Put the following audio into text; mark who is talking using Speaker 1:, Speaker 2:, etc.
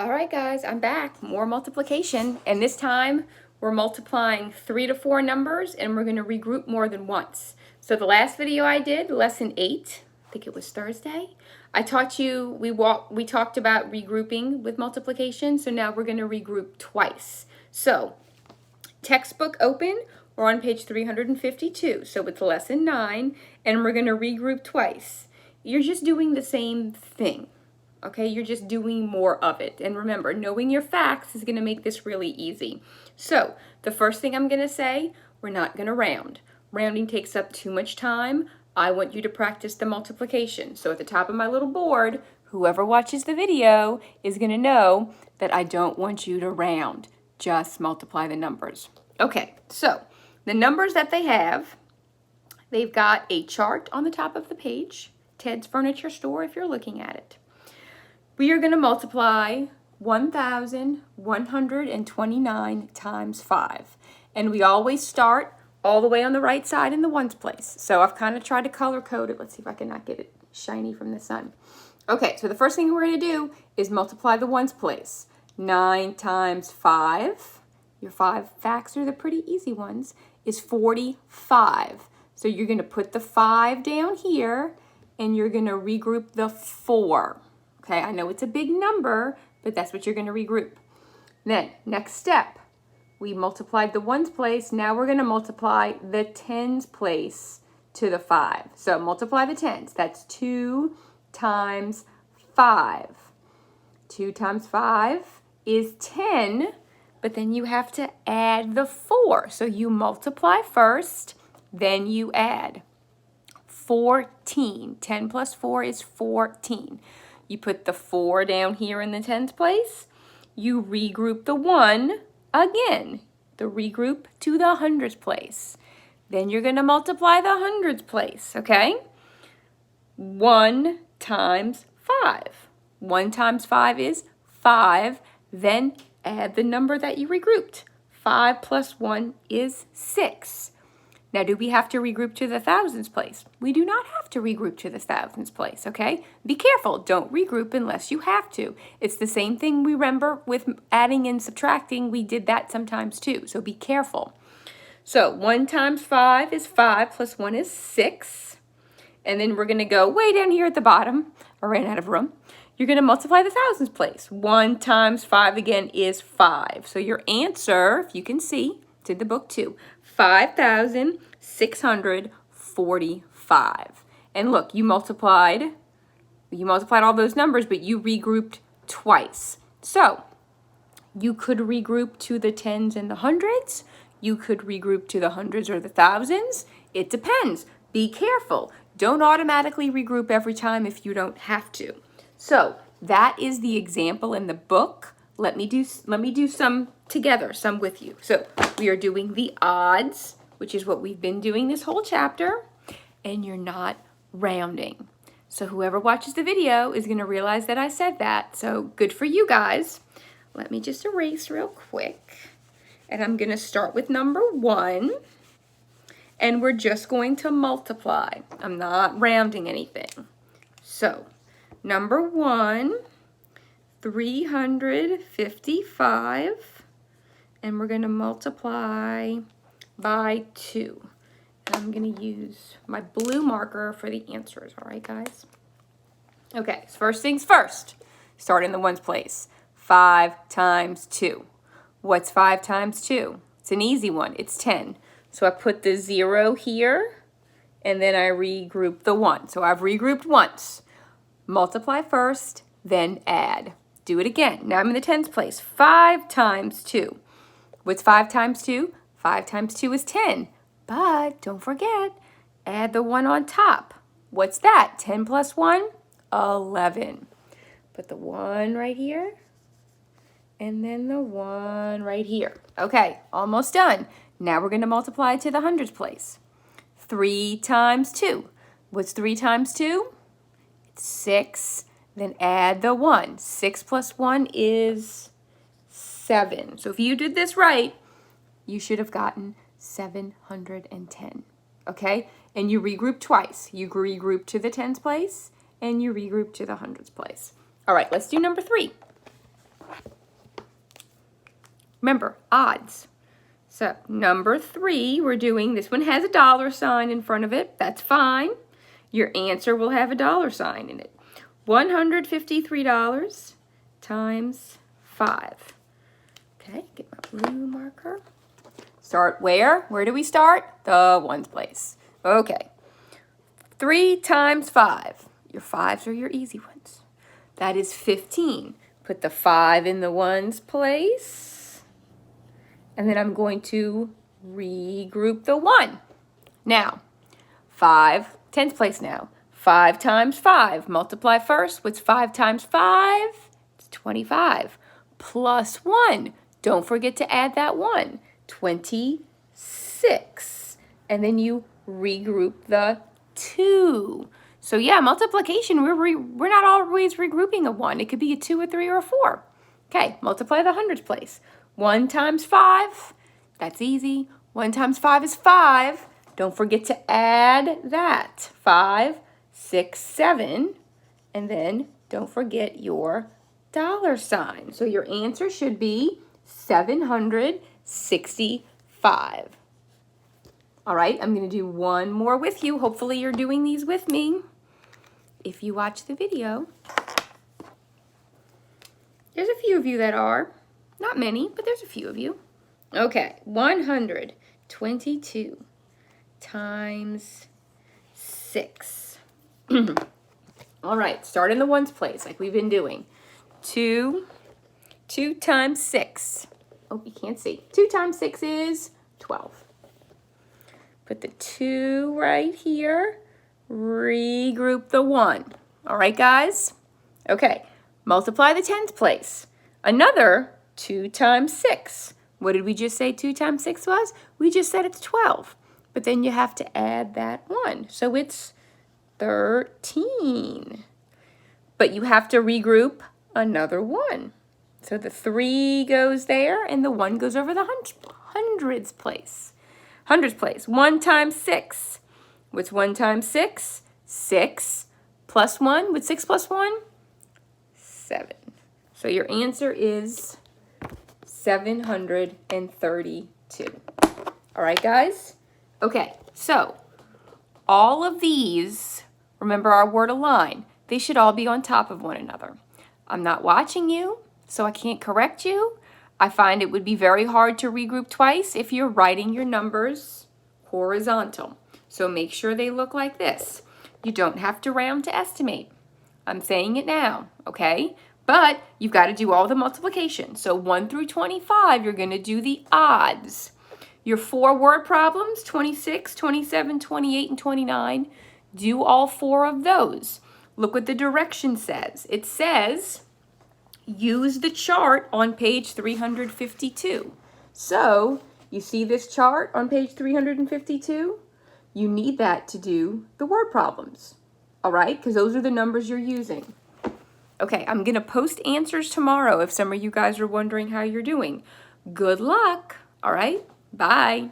Speaker 1: All right, guys, I'm back. More multiplication, and this time we're multiplying 3 to 4 numbers, and we're going to regroup more than once. So the last video I did, lesson 8, I think it was Thursday, I taught you, we talked about regrouping with multiplication, so now we're going to regroup twice. So, textbook open, we're on page 352, so it's lesson 9, and we're going to regroup twice. You're just doing the same thing. Okay, you're just doing more of it. And remember, knowing your facts is going to make this really easy. So, the first thing I'm going to say, we're not going to round. Rounding takes up too much time. I want you to practice the multiplication. So at the top of my little board, whoever watches the video is going to know that I don't want you to round. Just multiply the numbers. Okay, so the numbers that they have, they've got a chart on the top of the page. Ted's Furniture Store if you're looking at it. We are going to multiply 1,129 times 5. And we always start all the way on the right side in the ones place. So I've kind of tried to color code it. Let's see if I can not get it shiny from the sun. Okay, so the first thing we're going to do is multiply the ones place. 9 times 5, your 5 facts are the pretty easy ones, is 45. So you're going to put the 5 down here, and you're going to regroup the 4. Okay, I know it's a big number, but that's what you're going to regroup. Then, next step, we multiplied the ones place. Now we're going to multiply the tens place to the 5. So multiply the tens. That's 2 times 5. 2 times 5 is 10, but then you have to add the 4. So you multiply first, then you add. 14. 10 plus 4 is 14. You put the 4 down here in the tens place. You regroup the 1 again. The regroup to the hundreds place. Then you're going to multiply the hundreds place, okay? 1 times 5. 1 times 5 is 5. Then add the number that you regrouped. 5 plus 1 is 6. Now, do we have to regroup to the thousands place? We do not have to regroup to the thousands place, okay? Be careful. Don't regroup unless you have to. It's the same thing we remember with adding and subtracting. We did that sometimes too, so be careful. So 1 times 5 is 5 plus 1 is 6. And then we're going to go way down here at the bottom. I ran out of room. You're going to multiply the thousands place. 1 times 5 again is 5. So your answer, if you can see, it's in the book too, 5,645. And look, you multiplied all those numbers, but you regrouped twice. So you could regroup to the tens and the hundreds. You could regroup to the hundreds or the thousands. It depends. Be careful. Don't automatically regroup every time if you don't have to. So that is the example in the book. Let me do some together, some with you. So we are doing the odds, which is what we've been doing this whole chapter, and you're not rounding. So whoever watches the video is going to realize that I said that. So good for you guys. Let me just erase real quick. And I'm going to start with number 1. And we're just going to multiply. I'm not rounding anything. So number 1, 355. And we're going to multiply by 2. And I'm going to use my blue marker for the answers. All right, guys? Okay, so first things first. Start in the ones place. 5 times 2. What's 5 times 2? It's an easy one. It's 10. So I put the 0 here, and then I regroup the 1. So I've regrouped once. Multiply first, then add. Do it again. Now I'm in the tens place. 5 times 2. What's 5 times 2? 5 times 2 is 10. But don't forget, add the 1 on top. What's that? 10 plus 1? 11. Put the 1 right here, and then the 1 right here. Okay, almost done. Now we're going to multiply to the hundreds place. 3 times 2. What's 3 times 2? It's 6. Then add the 1. 6 plus 1 is 7. So if you did this right, you should have gotten 710. Okay? And you regroup twice. You regroup to the tens place, and you regroup to the hundreds place. All right, let's do number 3. Remember, odds. So number 3, we're doing, this one has a dollar sign in front of it. That's fine. Your answer will have a dollar sign in it. $153 times 5. Okay, get my blue marker. Start where? Where do we start? The ones place. Okay. 3 times 5. Your 5s are your easy ones. That is 15. Put the 5 in the ones place. And then I'm going to regroup the 1. Now, 5, 10th place now. 5 times 5. Multiply first. What's 5 times 5? It's 25. Plus 1. Don't forget to add that 1. 26. And then you regroup the 2. So yeah, multiplication, we're not always regrouping a 1. It could be a 2, a 3, or a 4. Okay, multiply the hundreds place. 1 times 5, that's easy. 1 times 5 is 5. Don't forget to add that. 5, 6, 7, and then don't forget your dollar sign. So your answer should be 765. All right, I'm going to do one more with you. Hopefully you're doing these with me if you watch the video. There's a few of you that are. Not many, but there's a few of you. Okay, 122 times 6. All right, start in the ones place like we've been doing. 2 times 6. Oh, you can't see. 2 times 6 is 12. Put the 2 right here. Regroup the 1. All right, guys? Okay, multiply the 10th place. Another 2 times 6. What did we just say 2 times 6 was? We just said it's 12. But then you have to add that 1. So it's 13. But you have to regroup another 1. So the 3 goes there and the 1 goes over the hundreds place. 1 times 6. What's 1 times 6? 6 plus 1. What's 6 plus 1? 7. So your answer is 732. All right, guys? Okay, so all of these, remember our word align, they should all be on top of one another. I'm not watching you, so I can't correct you. I find it would be very hard to regroup twice if you're writing your numbers horizontal. So make sure they look like this. You don't have to round to estimate. I'm saying it now, okay? But you've got to do all the multiplication. So 1 through 25, you're going to do the odds. Your 4 word problems, 26, 27, 28, and 29, do all 4 of those. Look what the direction says. It says, use the chart on page 352. So, you see this chart on page 352? You need that to do the word problems, all right? Because those are the numbers you're using. Okay, I'm going to post answers tomorrow if some of you guys are wondering how you're doing. Good luck, all right? Bye.